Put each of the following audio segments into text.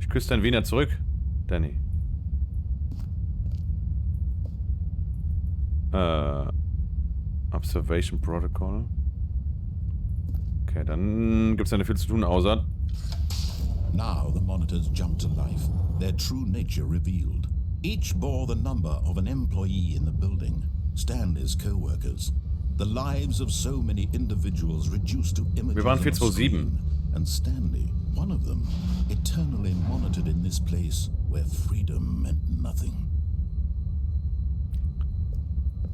Ich küsse dein Wiener zurück, Danny. Observation Protocol. Okay, dann gibt's ja nicht viel zu tun, außer... Now the monitors jumped to life, their true nature revealed. Each bore the number of an employee in the building, Stanley's co-workers. The lives of so many individuals reduced to images Wir waren on a 427. screen, and Stanley, one of them, eternally monitored in this place where freedom meant nothing.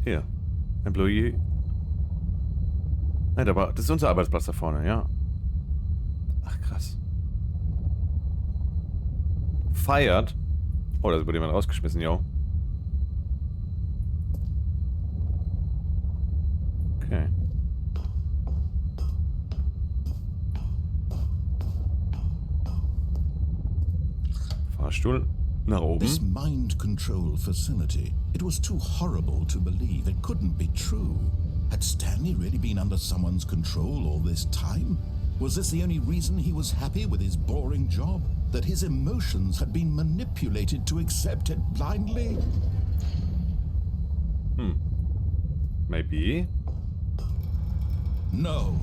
Hier. Employee. Nein, das ist unser Arbeitsplatz da vorne, ja. Ach, krass. Feiert. Oh, da wurde jemand rausgeschmissen, jo. Okay. Fahrstuhl nach oben. This mind control facility, it was too horrible to believe. It couldn't be true. Had Stanley really been under someone's control all this time? Was this the only reason he was happy with his boring job? That his emotions had been manipulated to accept it blindly? Maybe. No.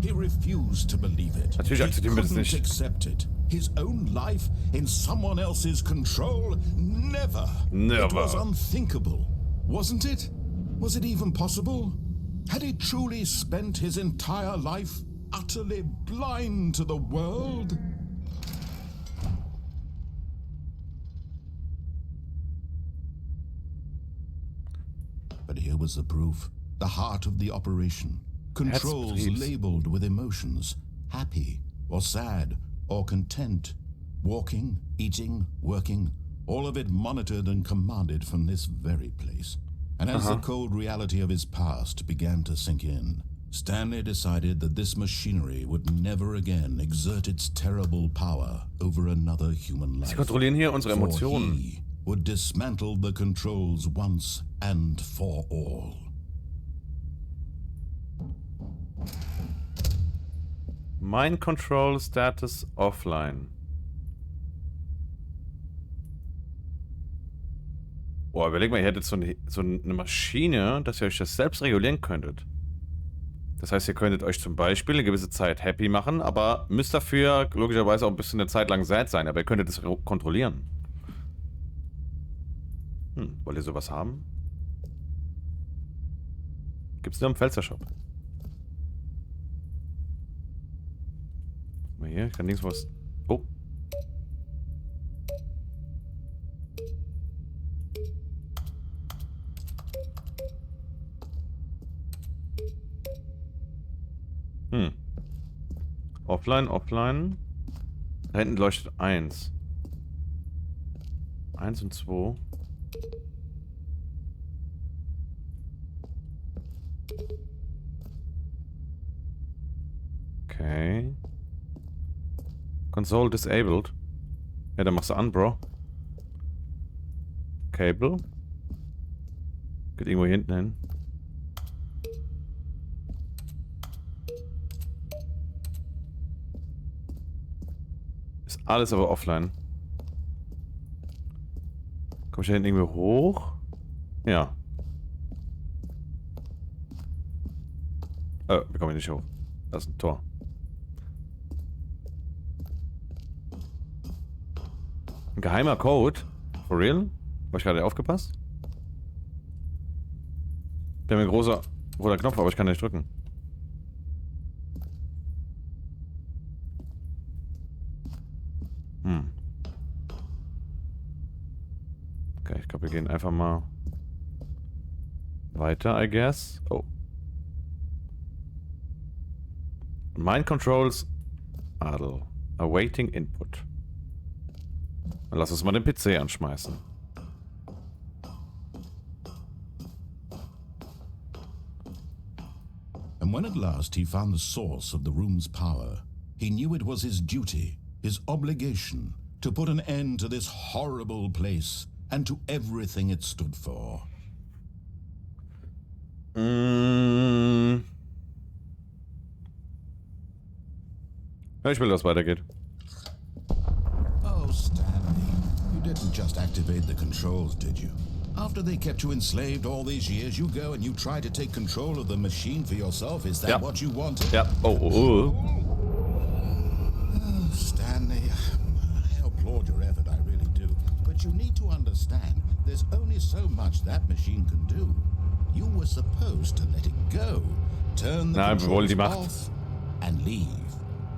He refused to believe it. Natürlich akzeptieren wir das He couldn't nicht. accept it. His own life in someone else's control? Never. Never. It was unthinkable. Wasn't it? Was it even possible? Had he truly spent his entire life utterly blind to the world? But here was the proof. The heart of the operation. Controls Herzbetriebs. labeled with emotions. Happy or sad or content. Walking, eating, working. All of it monitored and commanded from this very place. And as the cold reality of his past began to sink in, Stanley decided that this machinery would never again exert its terrible power over another human life. Sie kontrollieren hier unsere For Emotionen. he would dismantle the controls once and for all. Mind Control Status Offline. Boah, überleg mal, ihr hättet so eine Maschine, dass ihr euch das selbst regulieren könntet. Das heißt, ihr könntet euch zum Beispiel eine gewisse Zeit happy machen, aber müsst dafür logischerweise auch ein bisschen eine Zeit lang sad sein, aber ihr könntet es kontrollieren. Wollt ihr sowas haben? Gibt's nur im Pfälzer-Shop. Mal hier, ich kann nirgends was... Oh. Offline, offline. Da hinten leuchtet 1. 1 und 2. Okay. Console disabled. Ja, dann machst du an, Bro. Cable. Geht irgendwo hier hinten hin. Ist alles aber offline. Komm ich da hinten irgendwie hoch? Ja. Wir kommen hier nicht hoch. Das ist ein Tor. Ein geheimer Code? For real? Hab ich gerade aufgepasst? Der mir ein großer roter Knopf, aber ich kann nicht drücken. Okay, ich glaube, wir gehen einfach mal weiter, I guess. Oh. Mind Controls Adel. Awaiting Input. Dann lass uns mal den PC anschmeißen. And when at last he found the source of the room's power, he knew it was his duty, his obligation, to put an end to this horrible place and to everything it stood for. Ja, ich will, dass es weitergeht. Oh, didn't just activate the controls, did you? After they kept you enslaved all these years, you go and you try to take control of the machine for yourself. Is that what you wanted? Ja. Oh. Stanley, I applaud your effort, I really do. But you need to understand, there's only so much that machine can do. You were supposed to let it go. Turn the controls off and leave.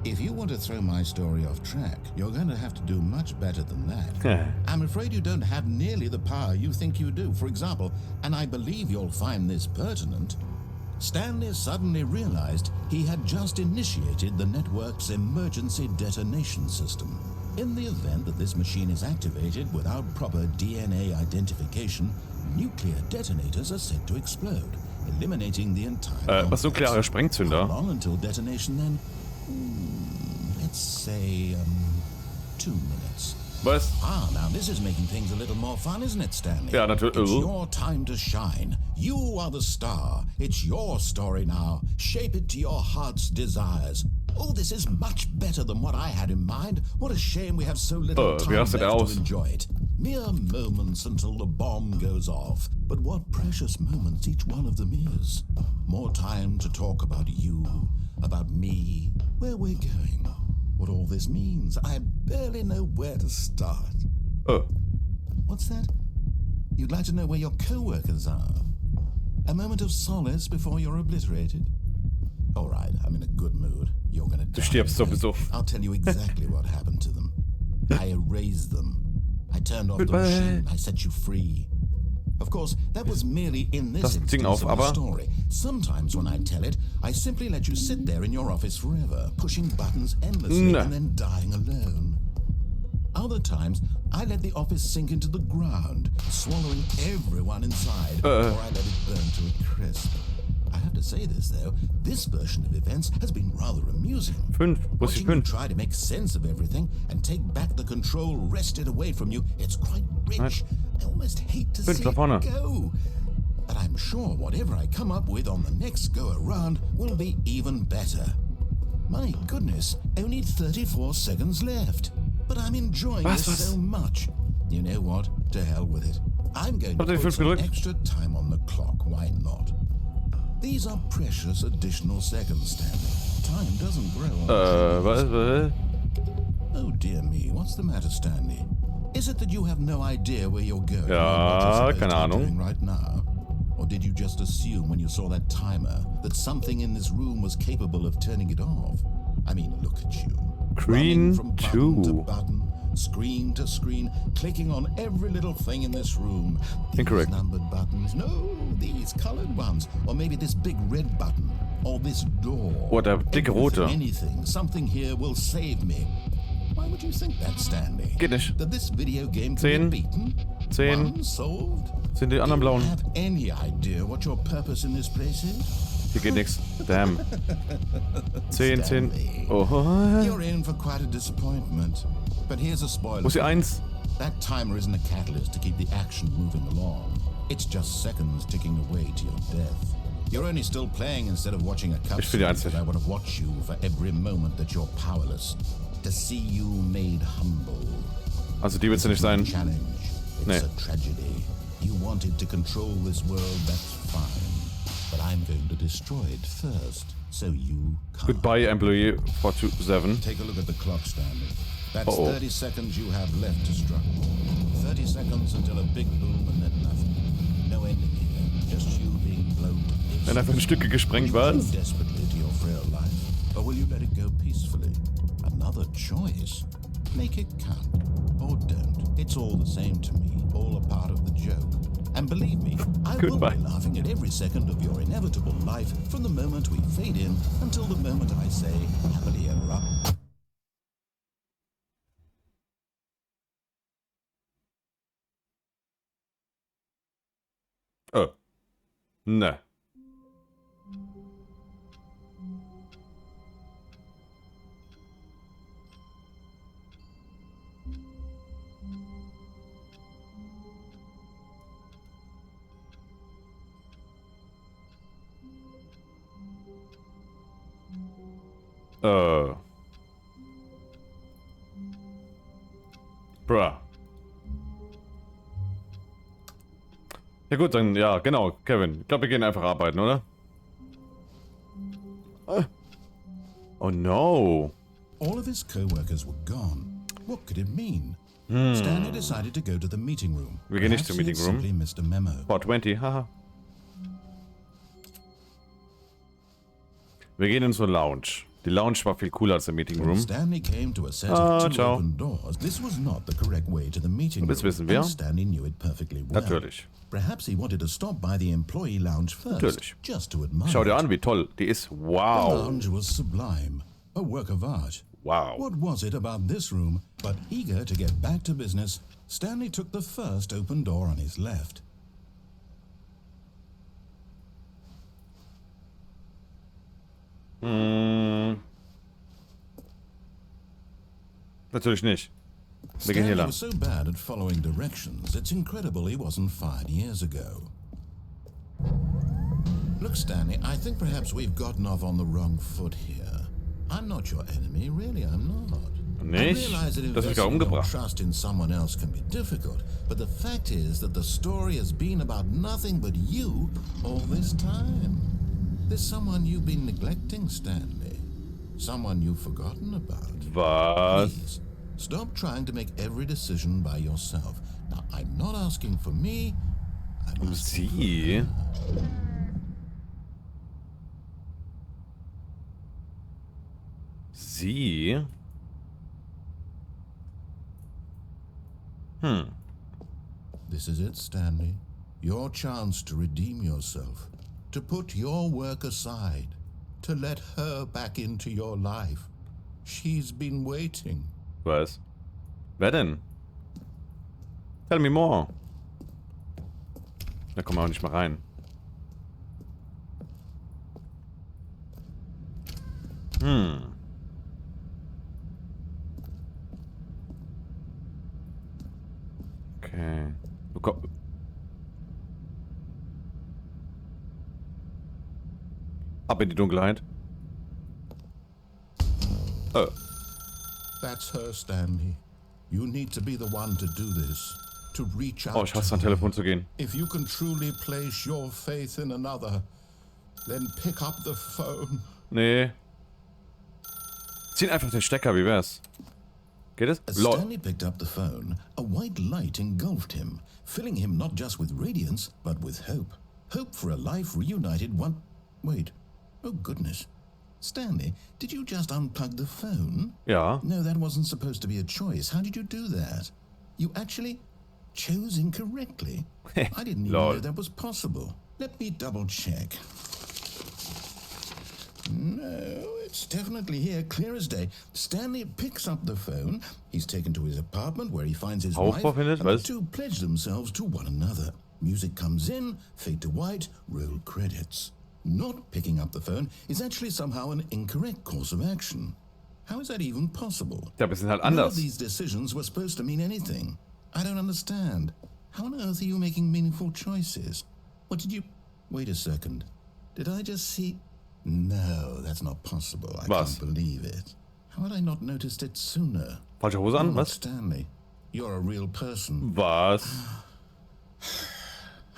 If you want to throw my story off track, you're going to have to do much better than that. I'm afraid you don't have nearly the power you think you do. For example, and I believe you'll find this pertinent, Stanley suddenly realized he had just initiated the network's emergency detonation system. In the event that this machine is activated without proper DNA identification, nuclear detonators are said to explode, eliminating the entire was nukleare Sprengzünder? How long until detonation then? Let's say 2 minutes. Was? Now this is making things a little more fun, isn't it, Stanley? Ja, natürlich. It's your time to shine. You are the star. It's your story now. Shape it to your heart's desires. Oh, this is much better than what I had in mind. What a shame we have so little time left to enjoy it. Mere moments until the bomb goes off. But what precious moments each one of them is. More time to talk about you, about me, where we're going, what all this means. I barely know where to start. What's that? You'd like to know where your co-workers are? A moment of solace before you're obliterated? All right, I'm in a good mood. You're gonna die. Du stirbst sowieso. I'll tell you exactly what happened to them. I erased them. I turned off the machine. I set you free. Of course, that was merely in this instance of the story. Sometimes when I tell it, I simply let you sit there in your office forever, pushing buttons endlessly and then dying alone. Other times, I let the office sink into the ground, swallowing everyone inside, or I let it burn to a crisp. I have to say this, though, this version of events has been rather amusing. 5. Watching you try to make sense of everything and take back the control wrested away from you, it's quite rich. I almost hate to see it go. But I'm sure whatever I come up with on the next go-around will be even better. My goodness, only 34 seconds left. But I'm enjoying this so much. You know what? To hell with it. I'm going to put some extra time on the clock. Why not? These are precious additional seconds, Stanley. Time doesn't grow on trees. Oh dear me, what's the matter, Stanley? Is it that you have no idea where you're going? Ja, keine Ahnung. Right now? Or did you just assume when you saw that timer that something in this room was capable of turning it off? I mean, look at you. Screen from button to button, screen to screen, clicking on every little thing in this room. These numbered buttons, no, these colored ones, or maybe this big red button, or this door. Oh, der dicke rote. Anything, something here will save me. Why would you think that, Stanley? Geht nicht. That this video game can be beaten? 10. Solved? Sind die anderen blauen? Do you have any idea what your purpose in this place is? Hier geht nix. Damn. 10. Oh. You're in for quite a disappointment. But here's a spoiler. Wo ist die 1? That timer isn't a catalyst to keep the action moving along. It's just seconds ticking away to your death. You're only still playing instead of watching a cutscene, because I want to watch you for every moment that you're powerless. To see you made humble. Also die wird's nicht sein. Challenge. It's a tragedy. You wanted to control this world, that's fine. But I'm going to destroy it first, so you can't. Goodbye, employee 427. Take a look at the clock, Stanley. That's 30 seconds you have left to struggle. 30 seconds until a big boom and then nothing. No ending here. Just you being blown to bits. Wenn einfach in Stücke gesprengt war. Desperately to your frail life, or will you let it go peacefully? Another choice. Make it count, or don't. It's all the same to me. All a part of the joke. And believe me, I will be laughing at every second of your inevitable life from the moment we fade in until the moment I say, happily ever up. Oh. Ne. Bruh. Ja gut, dann, ja, genau, Kevin. Ich glaube, wir gehen einfach arbeiten, oder? Oh no. All of his co-workers were gone. What could it mean? Stanley decided to go to the meeting room. Wir gehen nicht zum Perhaps he Meeting had Room. simply missed a memo. 420, haha. Wir gehen in so eine Lounge. Die Lounge war viel cooler als der Meeting When Room. Stanley came to a set of two ciao. open doors. This was not the correct way to the meeting Das room. wissen wir. And Stanley knew it perfectly well. Natürlich. Perhaps he wanted to stop by the employee lounge first, Natürlich. just to admire. Schau dir it. an, wie toll. Die ist The wow. lounge was sublime, a work of art. Wow. What was it about this room? But eager to get back to business, Stanley took the first open door on his left. Natürlich nicht. Wir gehen hier Stanley lang. was so bad at following directions, it's incredible he wasn't fired years ago. Look, Stanley, I think perhaps we've gotten off on the wrong foot here. I'm not your enemy, really, I'm not. Nicht? I realize that Das ist gar investing your umgebracht. trust in someone else can be difficult, but the fact is that the story has been about nothing but you all this time. There's someone you've been neglecting, Stanley. Someone you've forgotten about. Was? Please, stop trying to make every decision by yourself. Now, I'm not asking for me. I'm asking for Sie? her. Sie? This is it, Stanley. Your chance to redeem yourself. To put your work aside. To let her back into your life. She's been waiting. Was? Wer denn? Tell me more. Da kommen wir auch nicht mal rein. Okay. Du komm. Ab in die Dunkelheit. Oh. That's her, Stanley. You need to be the one to do this. To reach out Oh, ich hasse to an her. Telefon zu gehen. If you can truly place your faith in another, then pick up the phone. Nee. Zieh einfach den Stecker, wie wär's? Geht es? As Lol. Stanley picked up the phone, a white light engulfed him, filling him not just with radiance, but with hope. Hope for a life reunited one... Wait. Oh, goodness. Stanley, did you just unplug the phone? Ja. No, that wasn't supposed to be a choice. How did you do that? You actually chose incorrectly. I didn't even Lol. know that was possible. Let me double check. No, it's definitely here, clear as day. Stanley picks up the phone. He's taken to his apartment where he finds his wife, Aufbau findet, and the was? two pledge themselves to one another. Music comes in, fade to white, roll credits. Not picking up the phone is actually somehow an incorrect course of action. How is that even possible? Ja, wir sind halt None of anders. these decisions were supposed to mean anything. I don't understand. How on earth are you making meaningful choices? What did you... Wait a second. Did I just see... No, that's not possible. I Was? can't believe it. How had I not noticed it sooner? Falsche Hose an, Oh, was? Stanley, you're a real person. Was?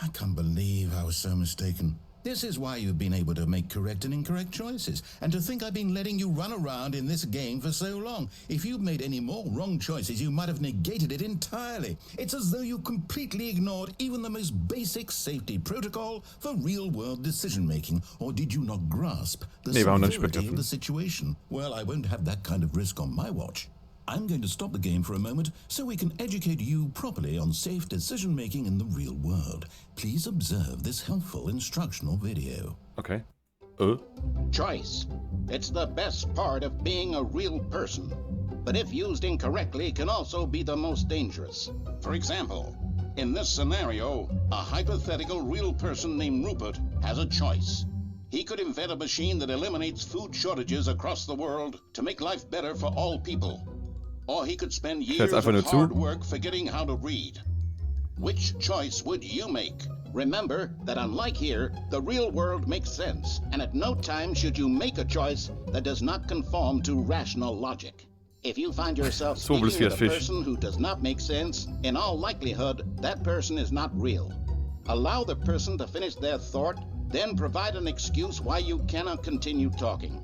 I can't believe I was so mistaken. This is why you've been able to make correct and incorrect choices. And to think I've been letting you run around in this game for so long. If you'd made any more wrong choices, you might have negated it entirely. It's as though you completely ignored even the most basic safety protocol for real-world decision-making. Or did you not grasp the Nee, wir haben noch nicht severity of begriffen. the situation? Well, I won't have that kind of risk on my watch. I'm going to stop the game for a moment so we can educate you properly on safe decision-making in the real world. Please observe this helpful instructional video. Okay. Choice. It's the best part of being a real person. But if used incorrectly, can also be the most dangerous. For example, in this scenario, a hypothetical real person named Rupert has a choice. He could invent a machine that eliminates food shortages across the world to make life better for all people. Or he could spend years einfach nur of zu. hard work forgetting how to read. Which choice would you make? Remember that unlike here, the real world makes sense, and at no time should you make a choice that does not conform to rational logic. If you find yourself So speaking bloß wie with a ein Fisch. person who does not make sense, in all likelihood, that person is not real. Allow the person to finish their thought, then provide an excuse why you cannot continue talking.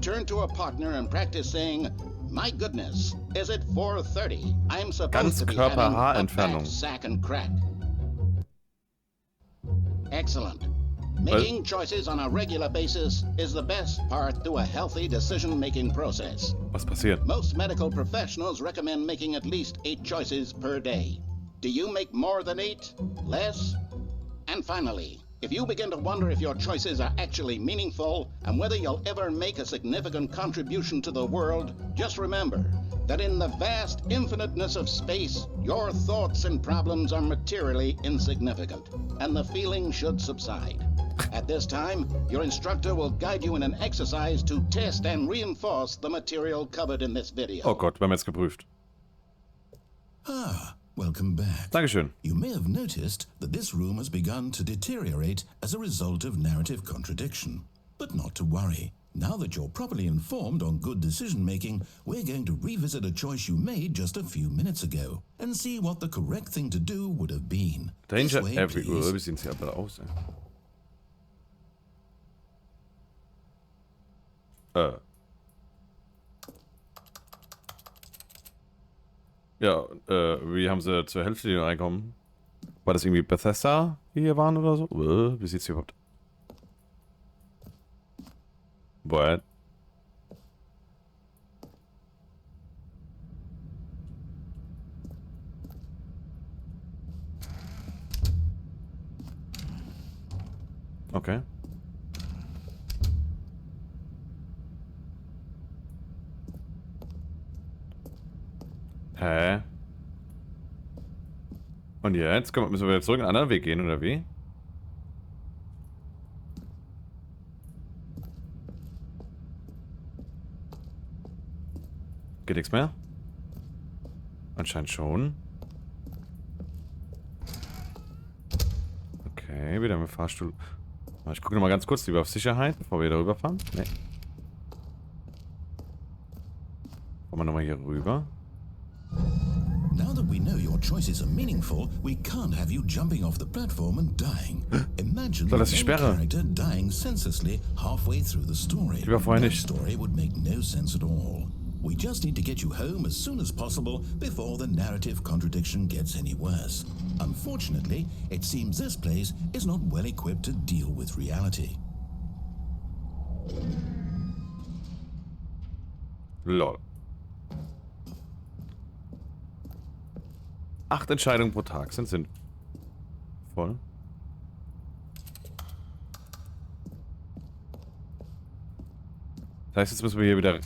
Turn to a partner and practice saying, "My goodness, is it 4:30? I'm supposed to be having a Ganzkörper-Haarentfernung. back, sack and crack." Excellent. Making choices on a regular basis is the best part to a healthy decision-making process. Was passiert? Most medical professionals recommend making at least 8 choices per day. Do you make more than 8? Less? And finally, if you begin to wonder if your choices are actually meaningful and whether you'll ever make a significant contribution to the world, just remember that in the vast infiniteness of space, your thoughts and problems are materially insignificant, and the feeling should subside. At this time, your instructor will guide you in an exercise to test and reinforce the material covered in this video. Oh Gott, wir haben jetzt geprüft. Welcome back. Dankeschön. You may have noticed that this room has begun to deteriorate as a result of narrative contradiction. But not to worry. Now that you're properly informed on good decision-making, we're going to revisit a choice you made just a few minutes ago and see what the correct thing to do would have been. Danger This way, everywhere. please. Wie sehen sie aber aus, ey? Ja, wie haben sie zur Hälfte hier reinkommen? War das irgendwie Bethesda, die hier waren oder so? Wie sieht's hier überhaupt? What? Okay. Hä? Und jetzt müssen wir wieder zurück einen anderen Weg gehen, oder wie? Geht nichts mehr? Anscheinend schon. Okay, wieder mit Fahrstuhl. Ich gucke noch mal ganz kurz lieber auf Sicherheit, bevor wir darüber fahren. Nee. Kommen wir nochmal hier rüber. Now that we know your choices are meaningful, we can't have you jumping off the platform and dying. Imagine the das die main Sperre? character dying senselessly halfway through the story. Lieber vorher That nicht. story would make no sense at all. We just need to get you home as soon as possible before the narrative contradiction gets any worse. Unfortunately, it seems this place is not well equipped to deal with reality. Lol. 8 Entscheidungen pro Tag sind sinnvoll. Das heißt, jetzt müssen wir hier wieder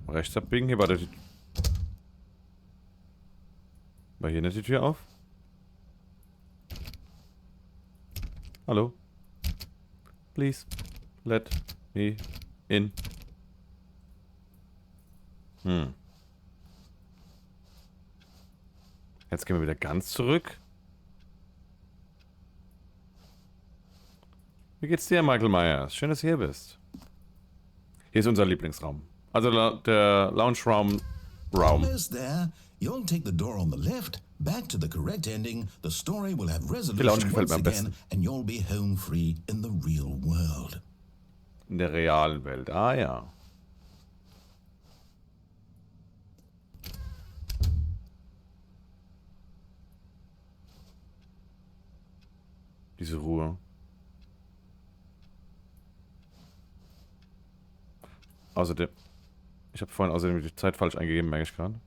rechts abbiegen. Hier war hier nicht die Tür auf? Hallo? Please, let me in. Jetzt gehen wir wieder ganz zurück. Wie geht's dir, Michael Myers? Schön, dass du hier bist. Hier ist unser Lieblingsraum. Also der Lounge-Raum. Almost there. You'll take the door on the left, back to the correct ending. The story will have resolution gefällt once mir am besten. again, and you'll be home free in the real world. In der realen Welt. Ah ja. Diese Ruhe. Außerdem. Ich habe vorhin außerdem die Zeit falsch eingegeben, merke ich gerade.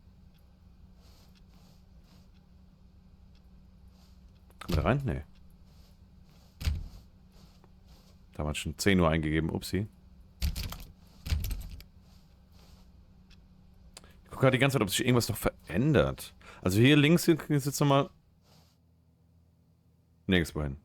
Kommt da rein? Nee. Da haben wir schon 10 Uhr eingegeben. Upsi. Ich gucke gerade die ganze Zeit, ob sich irgendwas noch verändert. Also hier links ist jetzt nochmal nirgendwo hin.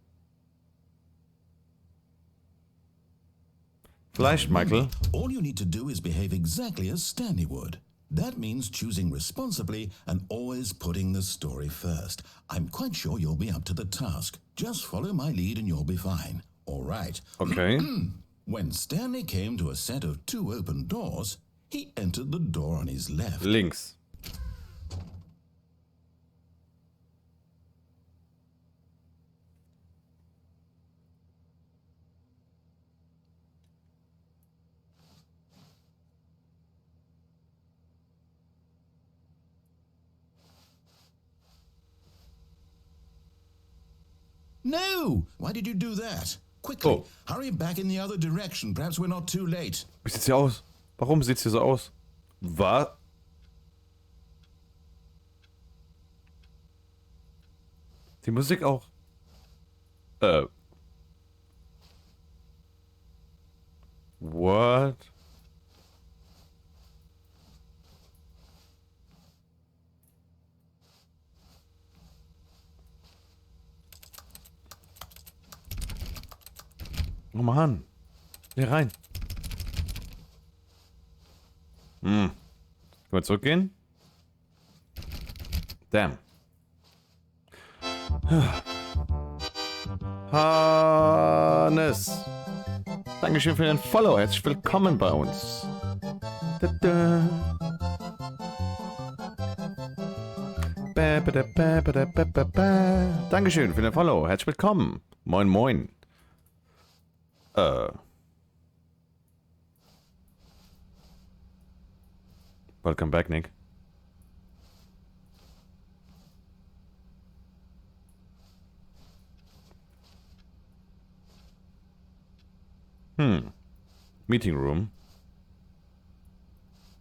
Vielleicht, Michael. All you need to do is behave exactly as Stanley would. That means choosing responsibly and always putting the story first. I'm quite sure you'll be up to the task. Just follow my lead and you'll be fine. All right. Okay. When Stanley came to a set of 2 open doors, he entered the door on his left. Links. No! Why did you do that? Quickly, Oh. hurry back in the other direction. Perhaps we're not too late. Wie sieht's hier aus? Warum sieht's hier so aus? Was? Die Musik auch. What? Oh Mann. Hier rein. Können wir zurückgehen? Damn. Hannes. Dankeschön für den Follow. Herzlich willkommen bei uns. Da-da. Dankeschön für den Follow. Herzlich willkommen. Moin, moin. Welcome back, Nick. Meeting room.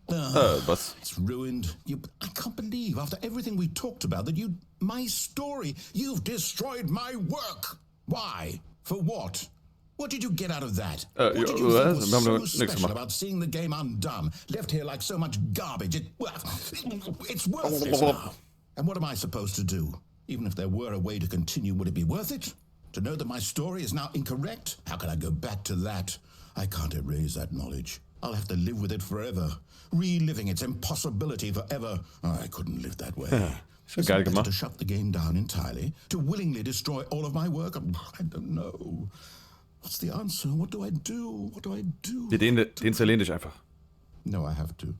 Was? It's ruined. I can't believe, after everything we talked about, that my story, you've destroyed my work. Why? For what? What did you get out of that? What did you think was so special about seeing the game undone, left here like so much garbage? It's worthless now. And what am I supposed to do? Even if there were a way to continue, would it be worth it? To know that my story is now incorrect? How can I go back to that? I can't erase that knowledge. I'll have to live with it forever, reliving its impossibility forever. I couldn't live that way. Is it better to shut the game down entirely? To willingly destroy all of my work? I don't know. What's the answer? What do I do? What do I do? Deinstallieren dich einfach. No, I have to.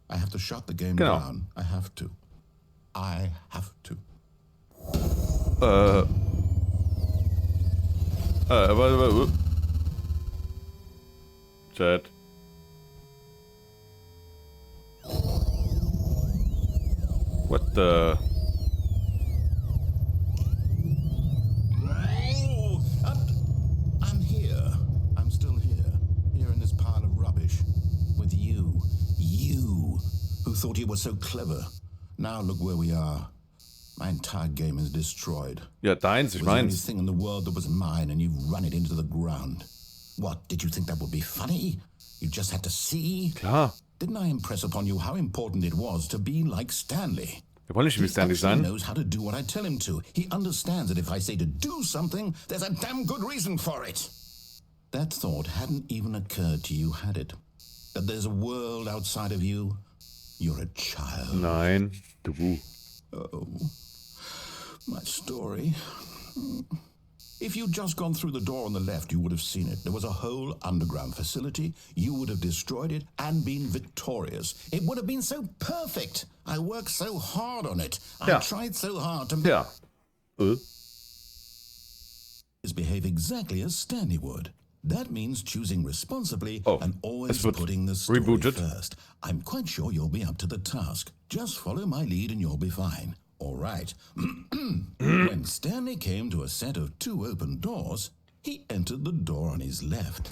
I have to shut the game down. I have to. I have to. Chat. What the? I'm here. I'm still here. Here in this pile of rubbish. With you. You, who thought you were so clever. Now look where we are. My entire game is destroyed. Ja, deins, ich It was the only meins. thing in the world that was mine, and you've run it into the ground. What, did you think that would be funny? You just had to see? Klar. Didn't I impress upon you how important it was to be like Stanley? Wir wollen nicht wie Stanley He sein. knows how to do what I tell him to. He understands that if I say to do something, there's a damn good reason for it. That thought hadn't even occurred to you, had it? That there's a world outside of you? You're a child. Nein, du. Oh, my story. If you'd just gone through the door on the left, you would have seen it. There was a whole underground facility. You would have destroyed it and been victorious. It would have been so perfect. I worked so hard on it. I tried so hard to Ja. behave exactly as Stanley would. That means choosing responsibly and always es wird putting the story rebooted. first. I'm quite sure you'll be up to the task. Just follow my lead and you'll be fine. All right. When Stanley came to a set of 2 open doors, he entered the door on his left.